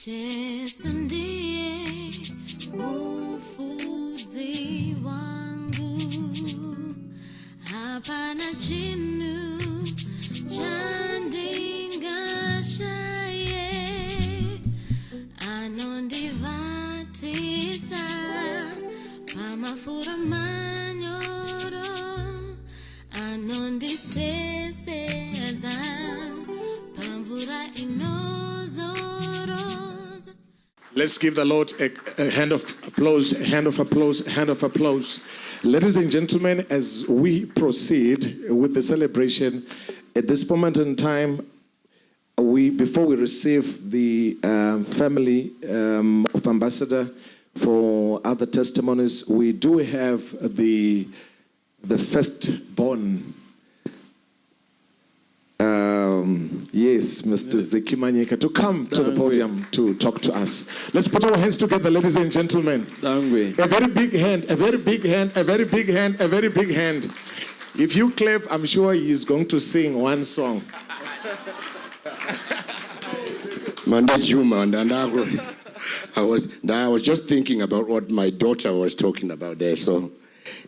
Yesu ndiye mwokozi wangu, hapana chinu chandingashaye, anondivatiza pamafura manyoro, anondiseseza pamvura inozoro. Let's give the Lord a hand of applause, hand of applause, hand of applause. Ladies and gentlemen, as we proceed with the celebration, at this moment in time, before we receive the family of Ambassador for other testimonies, we do have the firstborn. Yes, Mr. Ezekiel Manyika, to come to the podium to talk to us. Let's put our hands together, ladies and gentlemen. A very big hand, a very big hand, a very big hand, a very big hand. If you clap, I'm sure he's going to sing one song. I was just thinking about what my daughter was talking about there. So,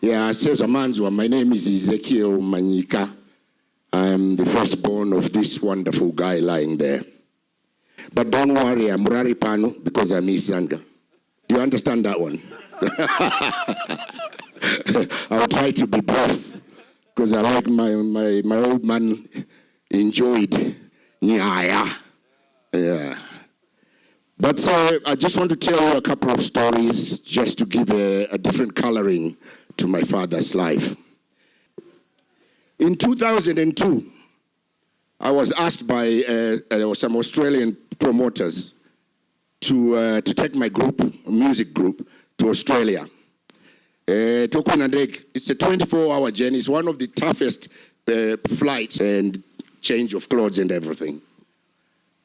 yeah, says Amanzwa, my name is Ezekiel Manyika. I am the firstborn of this wonderful guy lying there. But don't worry, I'm Rari Pano because I'm his son. Do you understand that one? I'll try to be brief because I like my old man enjoyed. Yeah. But I just want to tell you a couple of stories just to give a different coloring to my father's life. In 2002, I was asked by some Australian promoters to take my music group, to Australia. It's a 24-hour journey. It's one of the toughest flights and change of clothes and everything.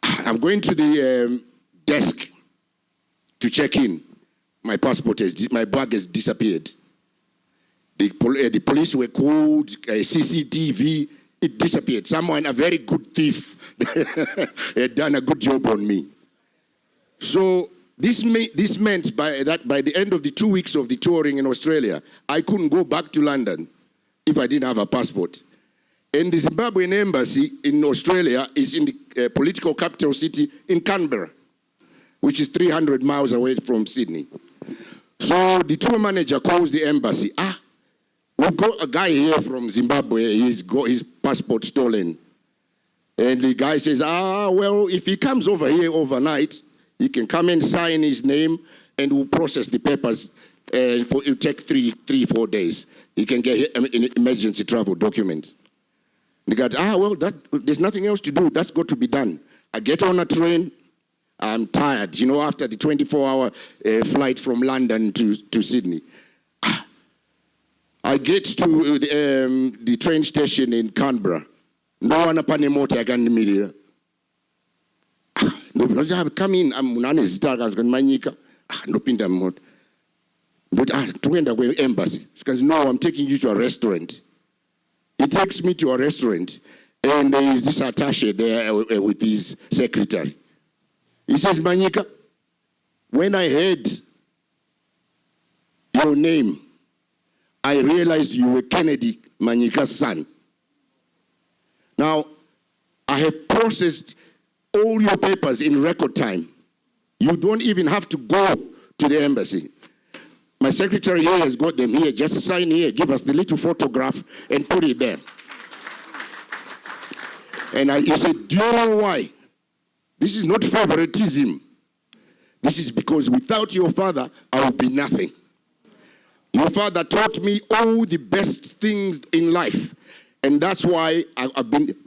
I'm going to the desk to check in. My bag has disappeared. The police were called, CCTV, it disappeared. Someone, a very good thief, had done a good job on me. So this meant by the end of the 2 weeks of the touring in Australia, I couldn't go back to London if I didn't have a passport. And the Zimbabwean embassy in Australia is in the political capital city in Canberra, which is 300 miles away from Sydney. So the tour manager calls the embassy. We've got a guy here from Zimbabwe, he's got his passport stolen. And the guy says, well, if he comes over here overnight, he can come and sign his name and we'll process the papers. It'll take 4 days. He can get an emergency travel document. The guy, well, there's nothing else to do. That's got to be done. I get on a train. I'm tired, after the 24-hour flight from London to Sydney. I get to the train station in Canberra. No one upon the motor can media. No, because I have come in. I'm Manyika. No pinta motor. But to end up with embassy. Because no, I'm taking you to a restaurant. He takes me to a restaurant, and there is this attaché there with his secretary. He says, Manyika, when I heard your name, I realized you were Kennedy Manyika's son. Now, I have processed all your papers in record time. You don't even have to go to the embassy. My secretary here has got them here. Just sign here, give us the little photograph and put it there. And he said, do you know why? This is not favoritism. This is because without your father, I will be nothing. Your father taught me all the best things in life. And that's why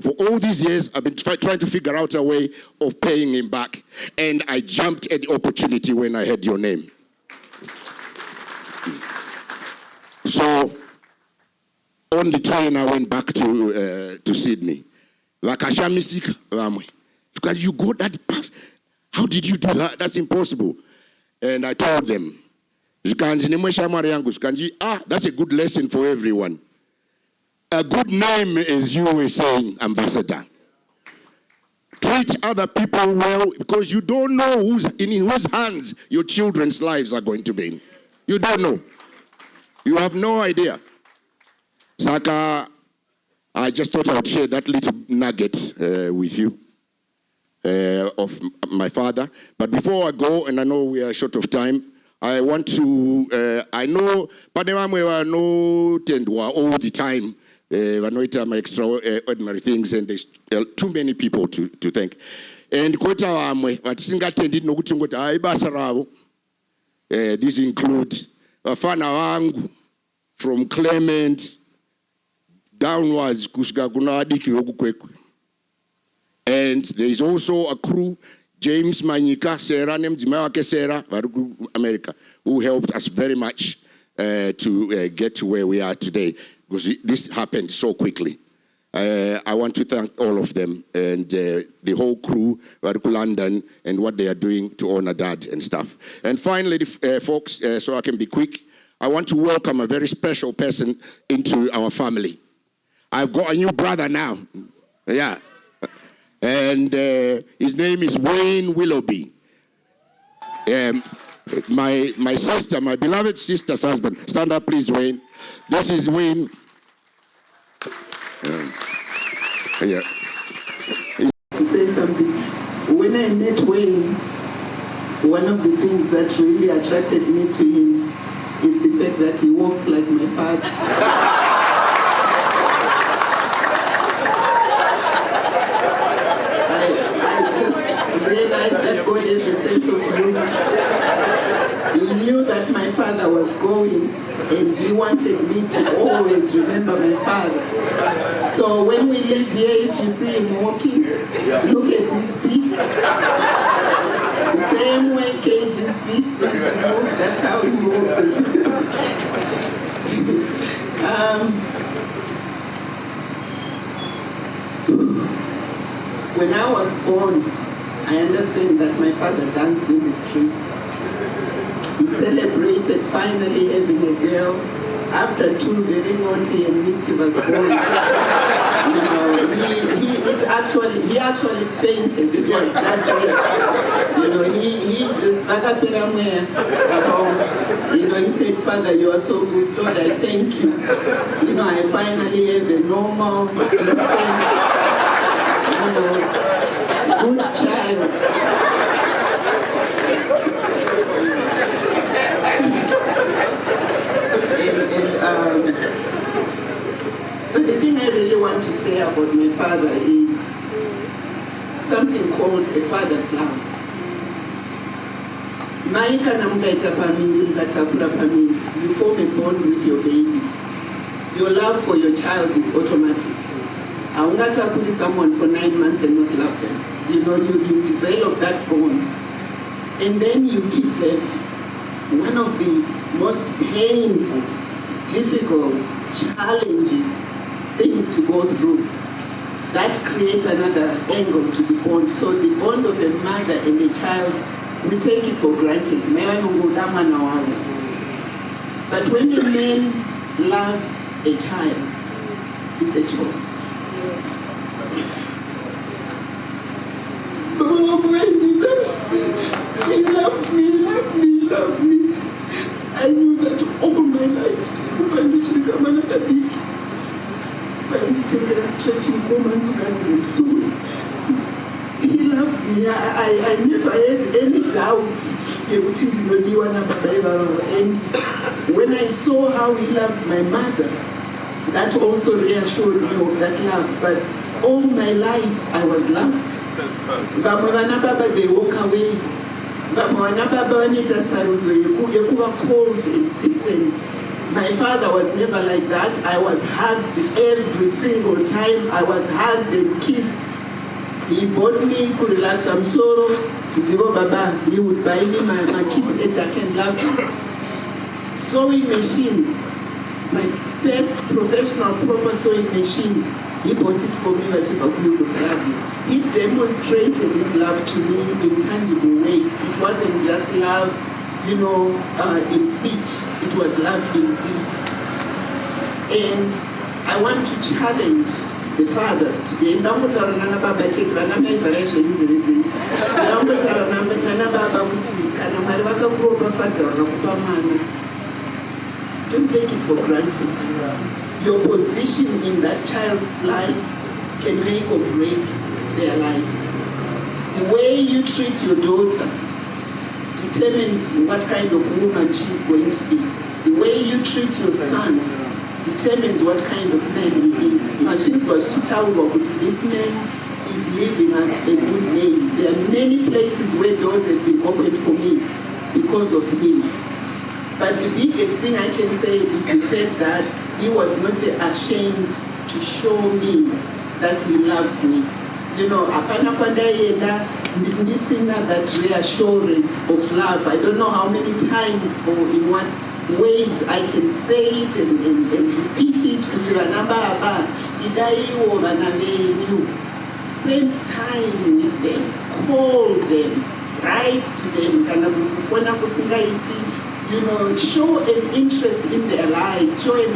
for all these years, I've been trying to figure out a way of paying him back. And I jumped at the opportunity when I heard your name. So, on the train, I went back to Sydney. Because you got that pass. How did you do that? That's impossible. And I told them, that's a good lesson for everyone. A good name, as you were saying, Ambassador. Treat other people well, because you don't know in whose hands your children's lives are going to be in. You don't know. You have no idea. Saka, I just thought I would share that little nugget with you of my father. But before I go, and I know we are short of time, I want to, I know, Pademamwe no tendwa all the time. I know it are extraordinary things, and there's too many people to thank. And kota amwe, but singa tendid no kutingota aibasa ravo. This includes Fana wangu from Clement downwards kusika kuna adiki okukwekwe. And there is also a crew, James Manyika, Sarah, Mjimawake Sarah, America, who helped us very much to get to where we are today, because this happened so quickly. I want to thank all of them and the whole crew, London, and what they are doing to honor Dad and stuff. And finally, folks, so I can be quick, I want to welcome a very special person into our family. I've got a new brother now. Yeah. And his name is Wayne Willoughby. My sister, my beloved sister's husband. Stand up, please, Wayne. This is Wayne. Yeah. To say something. When I met Wayne, one of the things that really attracted me to him is the fact that he walks like my father. Realized that God has a sense of humor. He knew that my father was going, and he wanted me to always remember my father. So when we live here, if you see him walking, look at his feet. The same way KG's feet used to move, that's how he moves. When I was born, I understand that my father danced in the street. He celebrated finally having a girl after two very naughty and mischievous boys. You know, he actually fainted. It was that day. You know, he just he said, Father, you are so good, Lord, I thank you. You know, I finally have a normal, decent, good child. But the thing I really want to say about my father is something called a father's love. Manyika namukaita pamini, mukatakura pamini. You form a bond with your baby. Your love for your child is automatic. Aungatakuri someone for 9 months and not love them. You know, you develop that bond. And then you give birth. One of the most painful, difficult, challenging things to go through. That creates another angle to the bond. So the bond of a mother and a child, we take it for granted. But when a man loves a child, it's a choice. Oh, Wendy, he loved me. I knew that all my life. He loved me. I never had any doubt. And when I saw how he loved my mother, that also reassured me of that love. But all my life I was loved. Baba, they walk away. Baba, cold and distant. My father was never like that. I was hugged every single time. I was hugged and kissed. He bought me to relax some sorrow. Baba, he would buy me my kids and I can love him. Sewing machine, my first professional proper sewing machine, he bought it for me in Yugoslavia. He demonstrated his love to me in tangible ways. It wasn't just love, in speech. It was love in deed. And I want to challenge the fathers today. Ndangotaura nana baba chete vana maivhara zvemunzeredzei. Ndangotaura nana baba kuti kana Mwari vakakuropafadza vakakupa mwana. Don't take it for granted. Your position in that child's life can make or break their life. The way you treat your daughter determines what kind of woman she is going to be. The way you treat your son determines what kind of man he is. This man is leaving us a good name. There are many places where doors have been opened for me because of him. But the biggest thing I can say is the fact that he was not ashamed to show me that he loves me. You know, apana kwandayenda ndisina that reassurance of love. I don't know how many times or in what ways I can say it and repeat it. Kuti vana baba idaiwo vana venyu. Spend time with them, call them, write to them, kana kufona kusingaiti. You know, show an interest in their lives. Show an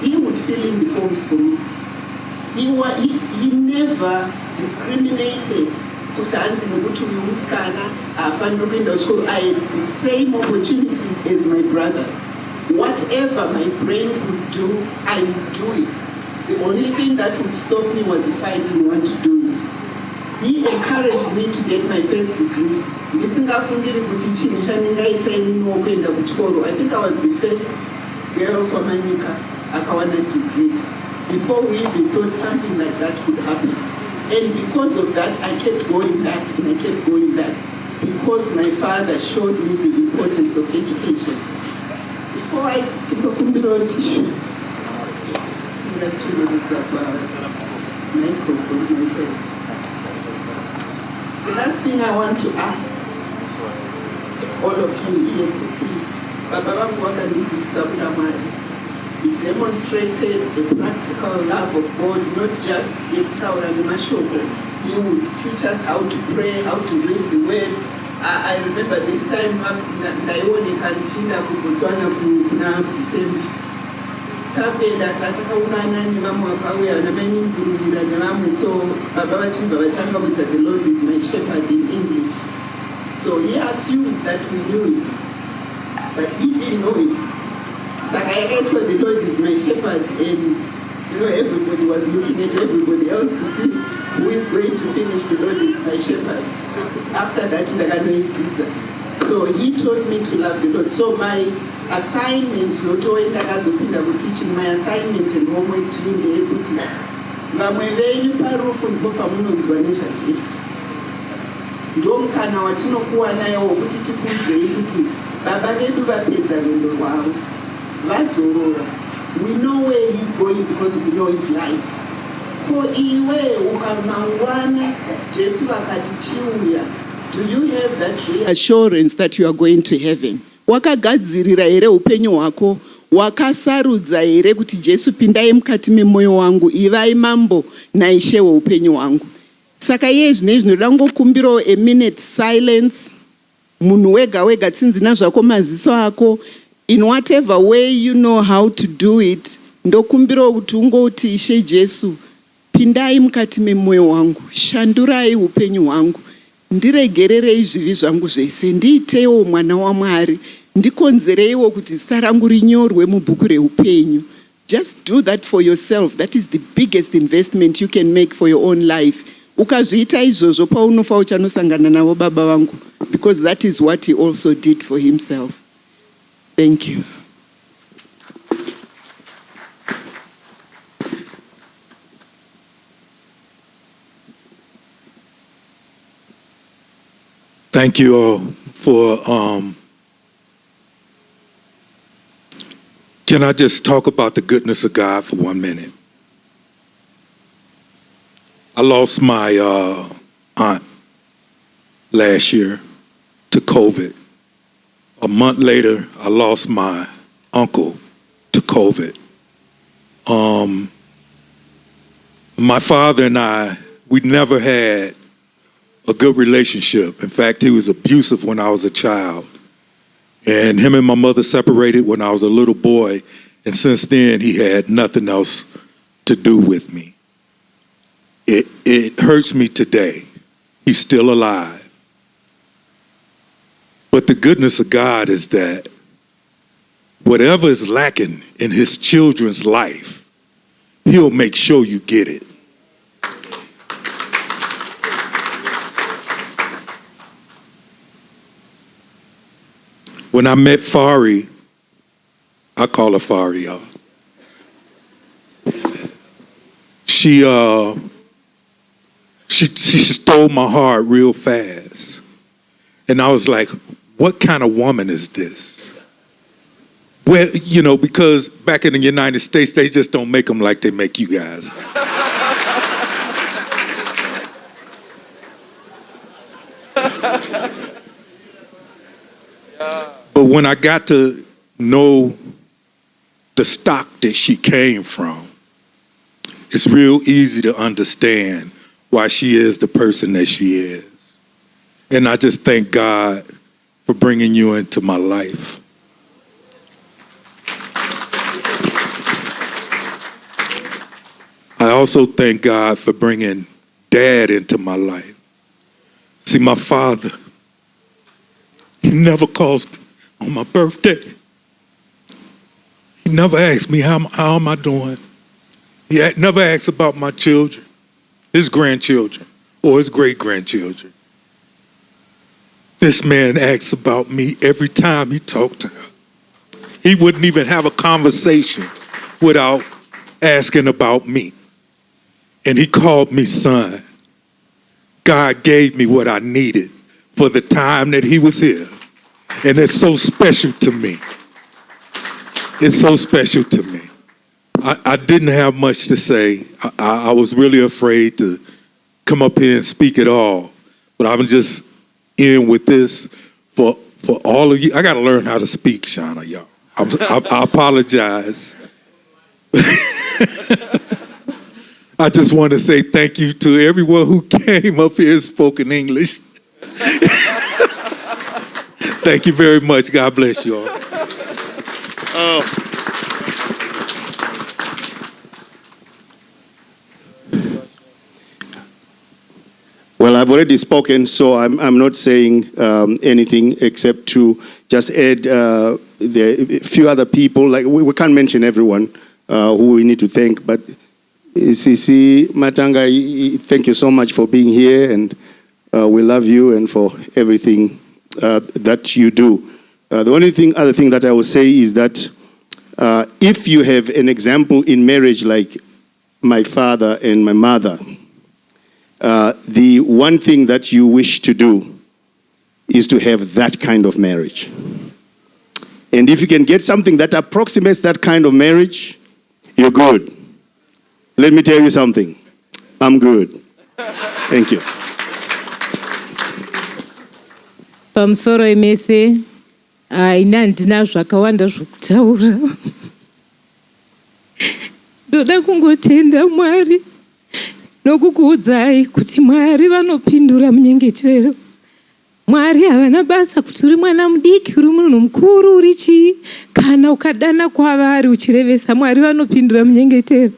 he would fill in the forms for me. He never discriminated. I had the same opportunities as my brothers. Whatever my brain could do, I would do it. The only thing that would stop me was if I didn't want to do it. He encouraged me to get my first degree. I think I was the first girl from Manyika akawana degree. Before we even thought something like that could happen. And because of that, I kept going back and I kept going back. Because my father showed me the importance of education. Before I skip a computer tissue, the last thing I want to ask all of you here, he demonstrated the practical love of God, not just in Taura and Mashoko. He would teach us how to pray, how to read the word. I remember this time, Naione Kanishinda Kubotswana December. Tapenda tatakaungana nevamwe vakauya navaninguruira nevamwe, so baba vachibva vatanga kuti the Lord is my shepherd in English. So he assumed that we knew him, but he didn't know him. Saka yakaitwa the Lord is my shepherd, and everybody was looking at everybody else to see who is going to finish the Lord is my shepherd. After that, so he taught me to love the Lord. So my assignment, not only teaching, my assignment and homework to you ndeyekuti vamwe venyu parufu ndipo pamunonzwa nezvaJesu. Ndomukana watinokuwa nayo wokuti tikuudzei kuti baba vedu vapedza rwendo rwavo vazorora. We know where he's going because we know his life. Ko iwe ukamangwana Jesu vakati chiuya, do you have that reassurance that you are going to heaven? Wakagadzirira here upenyu hwako? Wakasarudza here kuti Jesu pindai mukati memwoyo wangu, ivai mambo naishe weupenyu hwangu? Saka iye zvinezvi ndinoda ngokumbirawo a minute silence. Munhu wega wega tsinzina zvako maziso ako, in whatever way you know how to do it. Ndokumbirawo kuti ungoti Ishe Jesu, pindai mukati memwoyo wangu, shandurai upenyu hwangu, ndiregererei zvivi zvangu zvese, ndiiteiwo mwana waMwari, ndikonzereiwo kuti zita rangu rinyorwe mubhuku reupenyu. Just do that for yourself. That is the biggest investment you can make for your own life. Ukazviita izvozvo paunofa uchanosangana navo baba vangu, because that is what he also did for himself. Thank you. Thank you all for, can I just talk about the goodness of God for 1 minute? I lost my aunt last year to COVID. A month later, I lost my uncle to COVID. My father and I, we never had a good relationship. In fact, he was abusive when I was a child. And him and my mother separated when I was a little boy. And since then, he had nothing else to do with me. It hurts me today. He's still alive. But the goodness of God is that whatever is lacking in his children's life, he'll make sure you get it. When I met Fari, I call her Fari, y'all. She stole my heart real fast. And I was like, what kind of woman is this? Well, you know, because back in the United States, they just don't make them like they make you guys. But when I got to know the stock that she came from, it's real easy to understand why she is the person that she is. And I just thank God for bringing you into my life. I also thank God for bringing Dad into my life. See, my father, he never calls me on my birthday. He never asked me how am I doing. He never asked about my children, his grandchildren, or his great-grandchildren. This man asks about me every time he talked to her. He wouldn't even have a conversation without asking about me. And he called me son. God gave me what I needed for the time that he was here. And it's so special to me. It's so special to me. I didn't have much to say. I was really afraid to come up here and speak at all. But I'm just in with this for all of you. I got to learn how to speak, Shauna, y'all. I apologize. I just want to say thank you to everyone who came up here and spoke in English. Thank you very much. God bless you all. Well, I've already spoken, so I'm not saying anything except to just add a few other people. Like we can't mention everyone who we need to thank, but Sisi Matanga, thank you so much for being here, and we love you and for everything that you do. The only other thing that I will say is that if you have an example in marriage like my father and my mother, the one thing that you wish to do is to have that kind of marriage. And if you can get something that approximates that kind of marriage, you're good. Let me tell you something. I'm good. Thank you. Pamusoro emese ina ndina zvakawanda zvokutaura. Ndoda kungotenda Mwari nokukuudzai kuti Mwari vanopindura munyengetero. Mwari havana basa kuti uri mwana mudiki, uri munhu mukuru, uri chii, kana ukadana kwavari uchirevesa, Mwari vanopindura munyengetero.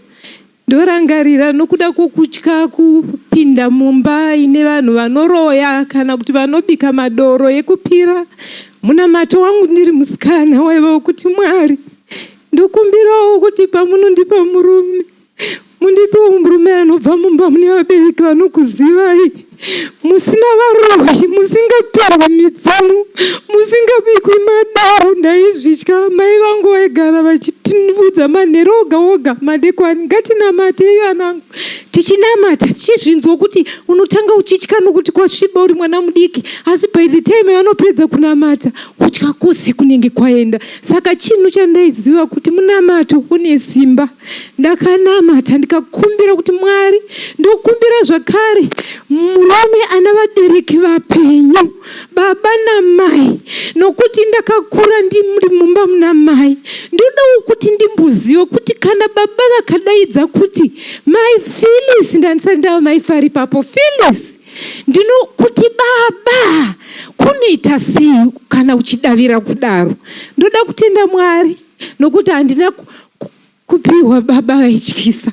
Ndorangarira nokuda kwokutya kupinda mumba ine vanhu vanoroya kana kuti vanobika madoro ekupira. Munamato wangu ndiri musikana waiva kuti Mwari ndokumbirawo kuti pamunondipa murume, mundipewo murume anobva mumba mune vabereki vanokuzivai, musina varoyi, musingapawi midzamu, musingabikwi madaro. Ndaizvitya. Mai vangu vaigara vachitiudza manheru oga oga madekwana, ngatinamate vanangu, tichinamata tichizvinzwa kuti unotanga uchitya nokuti kwasviba uri mwana mudiki, asi by the time vanopedza kunamata kutya kwose kunenge kwaenda. Saka chinhu chandaiziva kuti munamato une simba. Ndakanamata ndikakumbira kuti Mwari, ndokumbira zvakare murume ana vabereki vapenyu, baba namai, nokuti ndakakura ndiri mumba muna mai. Ndodawo kuti ndimboziva kuti kana baba vakadaidza kuti mai Phyllis, ndandisati ndava mai Fari papo, Phyllis, ndino kuti baba kunoita sei kana uchidavira kudaro. Ndoda kutenda Mwari nokuti handina kupiwa baba vaityisa.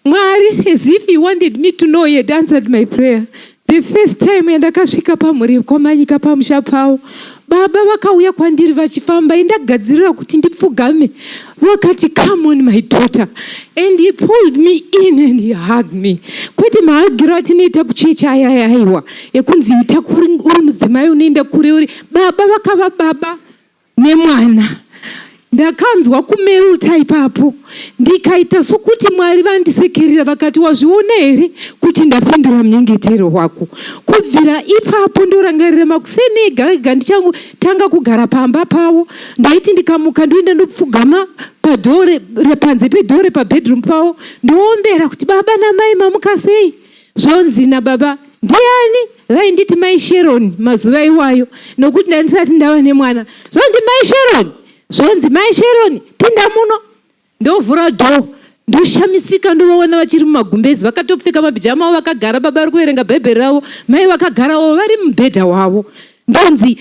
Mwari, as if he wanted me to know he had answered my prayer. The first time yandakasvika pamhuri kwaManyika pamusha pavo, baba vakauya kwandiri vachifamba, indagadzirira kuti ndipfugame. Vakati, come on my daughter. And he pulled me in and he hugged me. Kwete mahagiro atinoita kuchecha ayayaiwa ekunzi utakuri uri mudzimai unoenda kure uri. Baba vakava baba nemwana. Ndakanzwa kumeruta ipapo, ndikaita sokuti Mwari vandisekerera, vakati wazviona here kuti ndapindura munyengetero wako. Kubvira ipapo ndorangarira makuseni ega ega ndichangu tanga kugara pamba pavo. Ndaiti ndikamuka ndoenda ndopfugama padhore panze pedhore pabedroom pavo, ndoombera kuti baba namai mamuka sei. Zvonzi nababa ndiani? Vainditi mai Sharon mazuva iwayo, nokuti ndandisati ndava nemwana. Zvondi mai Sharon. Zvonzi mai Sharon, pinda muno. Ndovhura dho, ndoshamisika ndovaona vachiri mumagumbezi, vakatopfeka mabhijama avo vakagara, baba vari kuverenga bhaibheri ravo, mai vakagarawo vari mubhedha wavo. Ndonzi,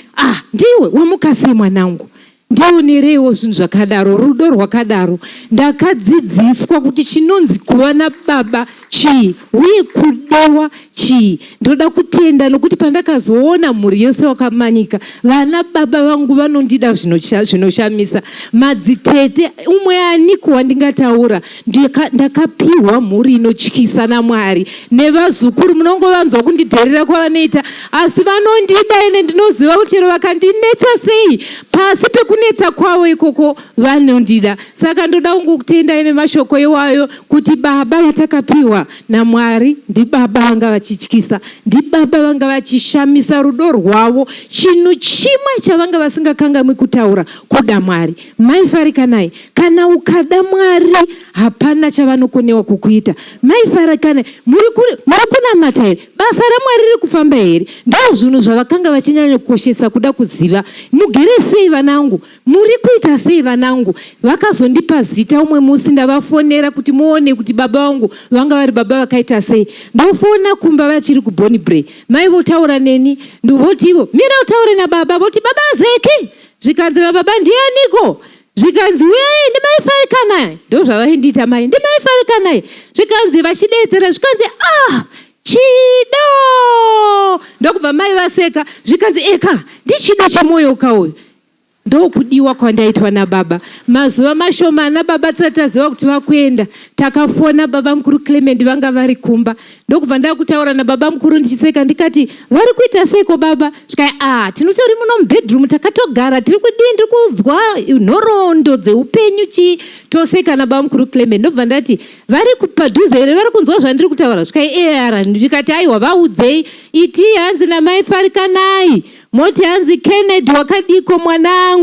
ndiwe wamuka sei mwanangu? Ndionereiwo zvinhu zvakadaro, rudo rwakadaro. Ndakadzidziswa kuti chinonzi kuva nababa chii uye kudewa chii. Ndoda kutenda nokuti pandakazoona mhuri yose wakaManyika, vana baba vangu vanondida zvinoshamisa. Madzitete umwe aniko wandingataura, ndakapiwa mhuri inotyisa naMwari. Nevazukuru munongovanzwa kundidherera kwavanoita, asi vanondida ene ndinoziva kuti chero vakandinetsa sei, pasi pekunetsa kwavo ikoko vanondida. Saka ndoda kutenda ine mashoko iwayo kuti baba vatakapiwa naMwari ndibaba vanga vachityisa, ndibaba vanga vachishamisa rudo rwavo. Chinhu chimwe chavanga vasingakanganwi kutaura kuda Mwari. Mai Farikanayi, kana ukada Mwari hapana chavanokonewa kukuita. Mai Farikanayi, muri kunamata here? Basa raMwari riri kufamba here? Ndizvo zvinhu zvavakanga vachinyanya kukoshesa kuda kuziva. Mugere sei vanangu? Muri kuita sei vanangu? Vakazondipa zita umwe musi, ndavafonera kuti muone kuti baba vangu vanga vari baba vakaita sei. Ndofona kumba vachiri kuBonibray, mai votaura neni, ndovoti ivo mira utaure nababa, voti baba Zeki. Zvikanzi baba ndianiko? Zvikanzi uyai ndimai Farikanayi. Ndozvavaindiita mai, ndimai Farikanayi. Zvikanzi vachidedzera, zvikanzi chido. Ndokubva mai vaseka, zvikanzi eka ndichido chemoyo kauyu. Ndokudiwa kwandaitwa nababa. Mazuva mashomana baba tsataziva kuti vakuenda, takafona baba mukuru Clement vanga vari kumba. Ndokubva ndakutaura nababa mukuru ndichiseka, ndikati vari kuita seiko baba? Zvikai tinotori muno mubedroom takatogara tiri kudii, ndiri kunzwa nhoroondo dzeupenyu chii. Toseka nababa mukuru Clement. Ndobva ndati vari padhuze here, vari kunzwa zvandiri kutaura? Zvikai ndikati aiwa vaudzei. Iti hanzi namai Farikanayi, moti hanzi Kennedy wakadiko mwanangu.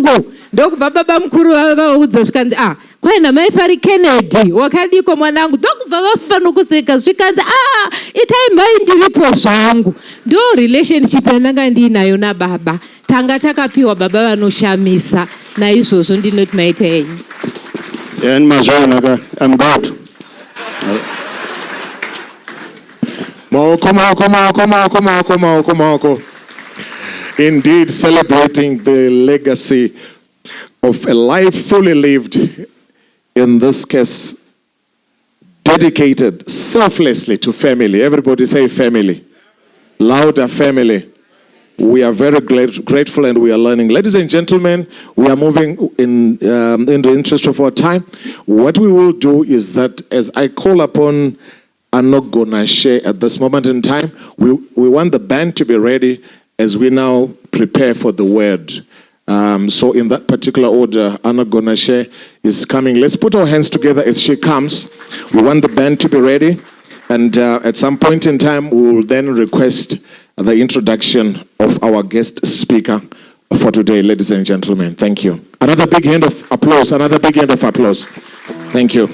Ndokubva baba mukuru vaudza zvikanzi kwai namai Farikanayi wakadiko mwanangu. Ndokubva vafa nokuseka, zvikanzi itai mbai ndiripo zvangu. Ndo relationship yandanga ndiinayo nababa. Tanga takapiwa baba vanoshamisa. Naizvozvo ndinoti maita henyu. And Mazwanaka, I'm good. Maoko. Indeed, celebrating the legacy of a life fully lived, in this case, dedicated selflessly to family. Everybody say family. Louder, family. We are very grateful and we are learning. Ladies and gentlemen, we are moving in the interest of our time. What we will do is that as I call upon Anojoy at this moment in time, we want the band to be ready as we now prepare for the word. So in that particular order, Anojoy is coming. Let's put our hands together as she comes. We want the band to be ready. And at some point in time, we will then request the introduction of our guest speaker for today, ladies and gentlemen. Thank you. Another big hand of applause. Thank you.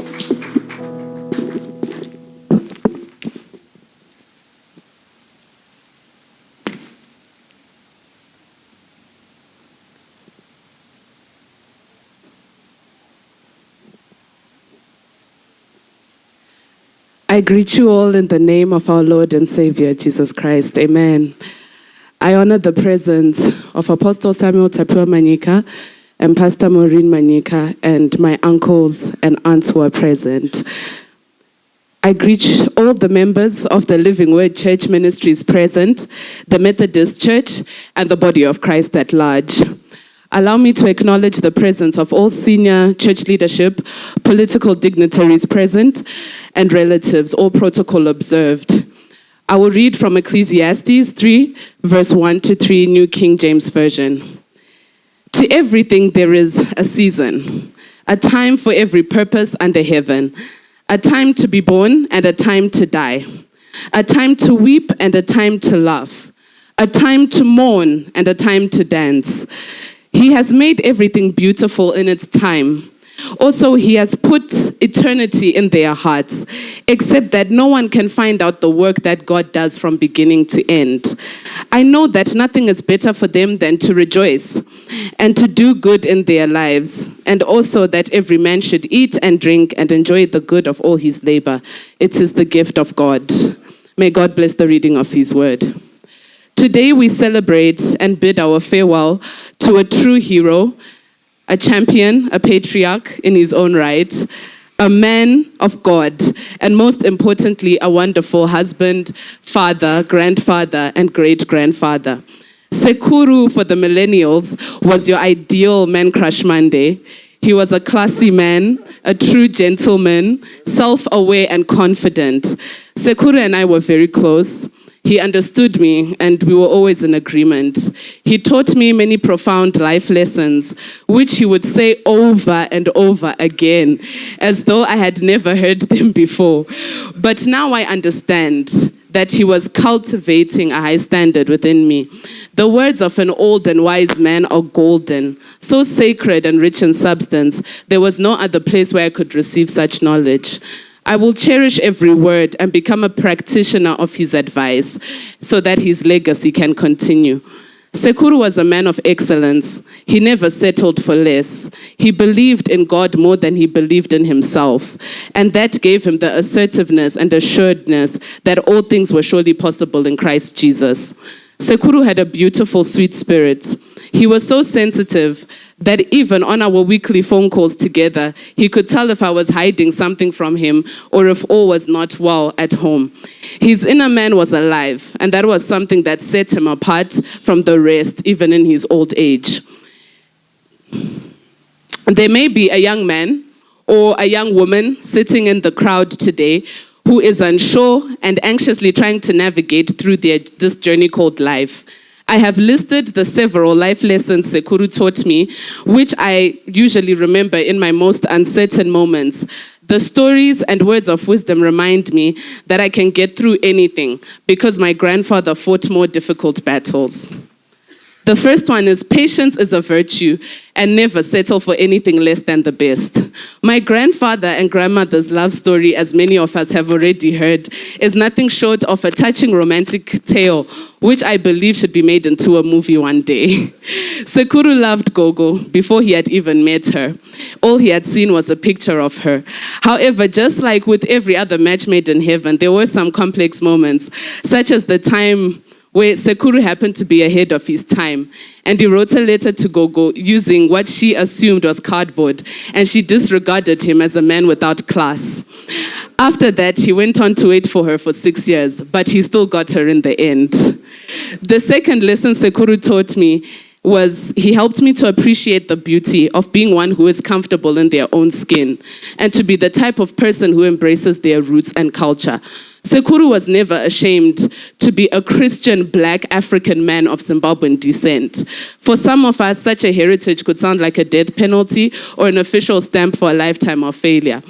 I greet you all in the name of our Lord and Savior, Jesus Christ. Amen. I honor the presence of Apostle Samuel Tapiwa Manyika, and Pastor Maureen Manyika, and my uncles and aunts who are present. I greet all the members of the Living Word Church Ministries present, the Methodist Church, and the body of Christ at large. Allow me to acknowledge the presence of all senior church leadership, political dignitaries present, and relatives, all protocol observed. I will read from Ecclesiastes 3, verse 1 to 3, New King James Version. To everything there is a season, a time for every purpose under heaven, a time to be born and a time to die, a time to weep and a time to laugh, a time to mourn and a time to dance. He has made everything beautiful in its time. Also, he has put eternity in their hearts, except that no one can find out the work that God does from beginning to end. I know that nothing is better for them than to rejoice and to do good in their lives, and also that every man should eat and drink and enjoy the good of all his labor. It is the gift of God. May God bless the reading of his word. Today we celebrate and bid our farewell to a true hero, a champion, a patriarch in his own right, a man of God, and most importantly, a wonderful husband, father, grandfather, and great-grandfather. Sekuru, for the millennials, was your ideal man crush Monday. He was a classy man, a true gentleman, self-aware and confident. Sekuru and I were very close. He understood me, and we were always in agreement. He taught me many profound life lessons, which he would say over and over again, as though I had never heard them before. But now I understand that he was cultivating a high standard within me. The words of an old and wise man are golden, so sacred and rich in substance. There was no other place where I could receive such knowledge. I will cherish every word and become a practitioner of his advice so that his legacy can continue. Sekuru was a man of excellence. He never settled for less. He believed in God more than he believed in himself. And that gave him the assertiveness and assuredness that all things were surely possible in Christ Jesus. Sekuru had a beautiful, sweet spirit. He was so sensitive that even on our weekly phone calls together, he could tell if I was hiding something from him or if all was not well at home. His inner man was alive, and that was something that set him apart from the rest, even in his old age. There may be a young man or a young woman sitting in the crowd today who is unsure and anxiously trying to navigate through this journey called life. I have listed the several life lessons Sekuru taught me, which I usually remember in my most uncertain moments. The stories and words of wisdom remind me that I can get through anything because my grandfather fought more difficult battles. The first one is patience is a virtue and never settle for anything less than the best. My grandfather and grandmother's love story, as many of us have already heard, is nothing short of a touching romantic tale, which I believe should be made into a movie one day. Sekuru loved Gogo before he had even met her. All he had seen was a picture of her. However, just like with every other match made in heaven, there were some complex moments, such as the time where Sekuru happened to be ahead of his time, and he wrote a letter to Gogo using what she assumed was cardboard, and she disregarded him as a man without class. After that, he went on to wait for her for 6 years, but he still got her in the end. The second lesson Sekuru taught me was he helped me to appreciate the beauty of being one who is comfortable in their own skin and to be the type of person who embraces their roots and culture. Sekuru was never ashamed to be a Christian black African man of Zimbabwean descent. For some of us, such a heritage could sound like a death penalty or an official stamp for a lifetime of failure.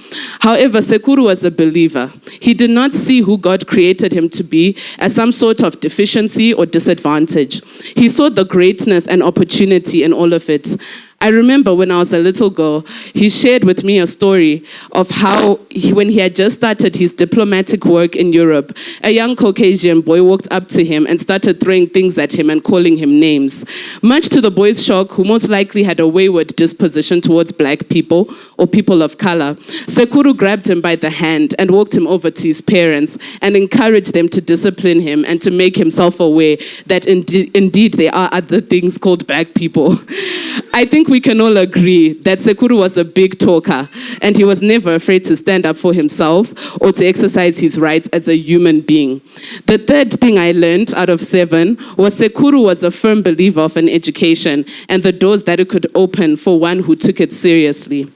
However, Sekuru was a believer. He did not see who God created him to be as some sort of deficiency or disadvantage. He saw the greatness and opportunity in all of it. I remember when I was a little girl, he shared with me a story of how when he had just started his diplomatic work in Europe, a young Caucasian boy walked up to him and started throwing things at him and calling him names. Much to the boy's shock, who most likely had a wayward disposition towards black people or people of color, Sekuru grabbed him by the hand and walked him over to his parents and encouraged them to discipline him and to make himself aware that indeed there are other things called black people. I think we can all agree that Sekuru was a big talker, and he was never afraid to stand up for himself or to exercise his rights as a human being. The third thing I learned out of 7 was Sekuru was a firm believer of an education and the doors that it could open for one who took it seriously.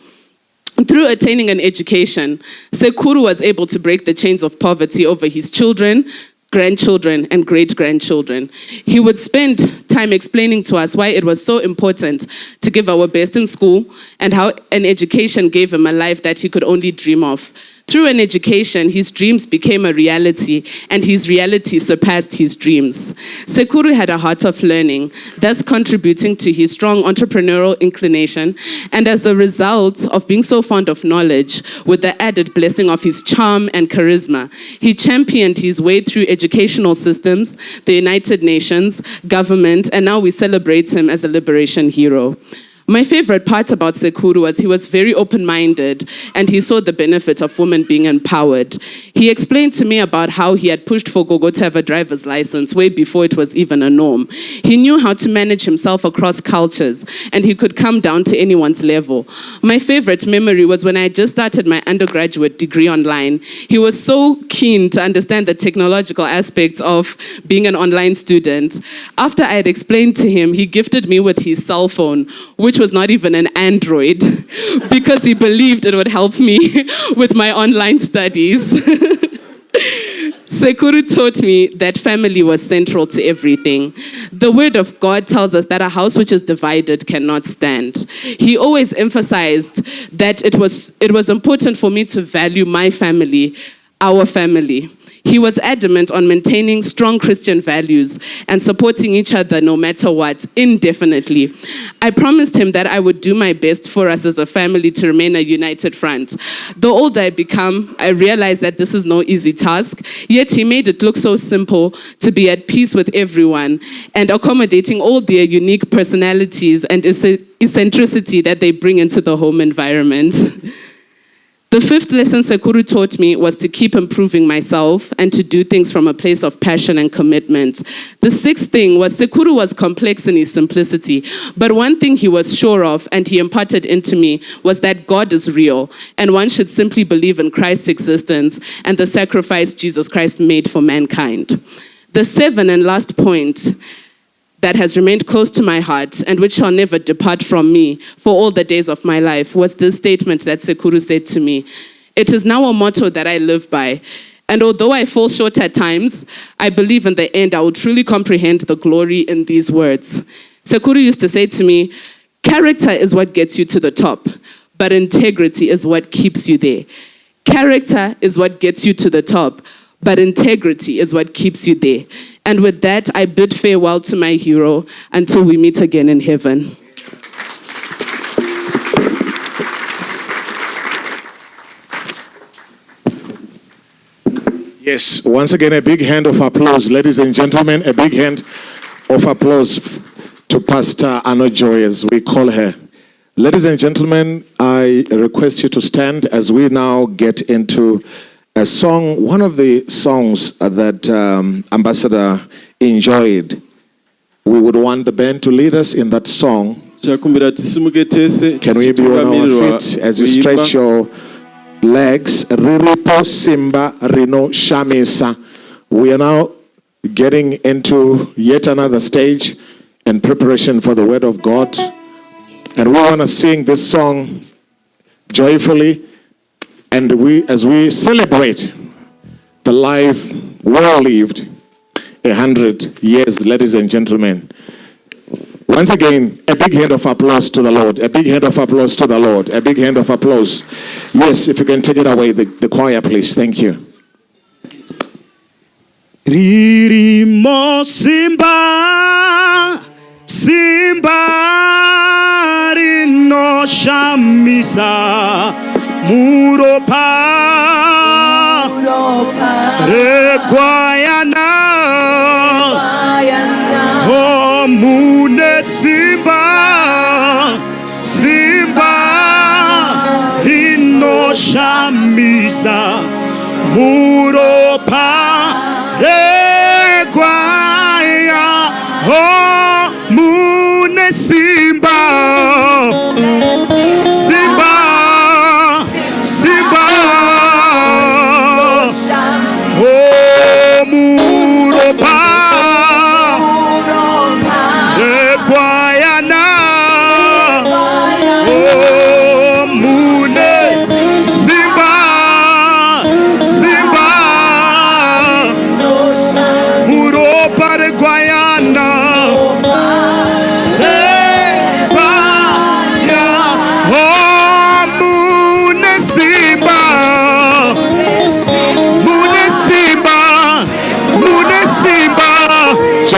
Through attaining an education, Sekuru was able to break the chains of poverty over his children, grandchildren, and great-grandchildren. He would spend time explaining to us why it was so important to give our best in school and how an education gave him a life that he could only dream of. Through an education, his dreams became a reality, and his reality surpassed his dreams. Sekuru had a heart of learning, thus contributing to his strong entrepreneurial inclination, and as a result of being so fond of knowledge, with the added blessing of his charm and charisma, he championed his way through educational systems, the United Nations, government, and now we celebrate him as a liberation hero. My favorite part about Sekuru was he was very open-minded and he saw the benefit of women being empowered. He explained to me about how he had pushed for Gogo to have a driver's license way before it was even a norm. He knew how to manage himself across cultures and he could come down to anyone's level. My favorite memory was when I just started my undergraduate degree online. He was so keen to understand the technological aspects of being an online student. After I had explained to him, he gifted me with his cell phone, which was not even an Android, because he believed it would help me with my online studies. Sekuru taught me that family was central to everything. The word of God tells us that a house which is divided cannot stand. He always emphasized that it was important for me to value my family, our family. He was adamant on maintaining strong Christian values and supporting each other no matter what, indefinitely. I promised him that I would do my best for us as a family to remain a united front. The older I become, I realize that this is no easy task, yet he made it look so simple to be at peace with everyone and accommodating all their unique personalities and eccentricity that they bring into the home environment. The fifth lesson Sekuru taught me was to keep improving myself and to do things from a place of passion and commitment. The sixth thing was Sekuru was complex in his simplicity, but one thing he was sure of and he imparted into me was that God is real and one should simply believe in Christ's existence and the sacrifice Jesus Christ made for mankind. The seventh and last point that has remained close to my heart and which shall never depart from me for all the days of my life was this statement that Sekuru said to me. It is now a motto that I live by. And although I fall short at times, I believe in the end I will truly comprehend the glory in these words. Sekuru used to say to me, character is what gets you to the top, but integrity is what keeps you there. Character is what gets you to the top, but integrity is what keeps you there. And with that, I bid farewell to my hero until we meet again in heaven. Yes, once again, a big hand of applause, ladies and gentlemen, a big hand of applause to Pastor Anojoy, as we call her. Ladies and gentlemen, I request you to stand as we now get into a song, one of the songs that Ambassador enjoyed. We would want the band to lead us in that song. Can we be on our feet as you stretch your legs? Riripo Simba Rino Shamisa. We are now getting into yet another stage in preparation for the Word of God. And we want to sing this song joyfully. And as we celebrate the life well lived, 100 years, ladies and gentlemen. Once again, a big hand of applause to the Lord. A big hand of applause to the Lord. A big hand of applause. Yes, if you can take it away, the choir, please. Thank you. Ririmo Simba, Simba Rino Shamisa, Muropa, Requayana, Oh Mune Simba, Simba Rino Shamisa, Muropa, Requaya, Oh Mune Simba.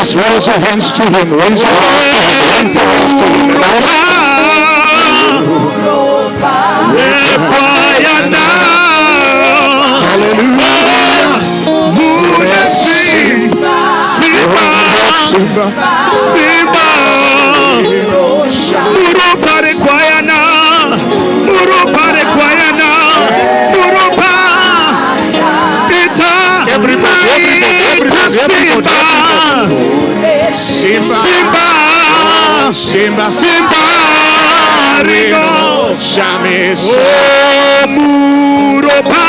Just raise your hands to him. Raise your hands to him. Hallelujah. Simba. Simba, Ringo, Shamis, Muropa,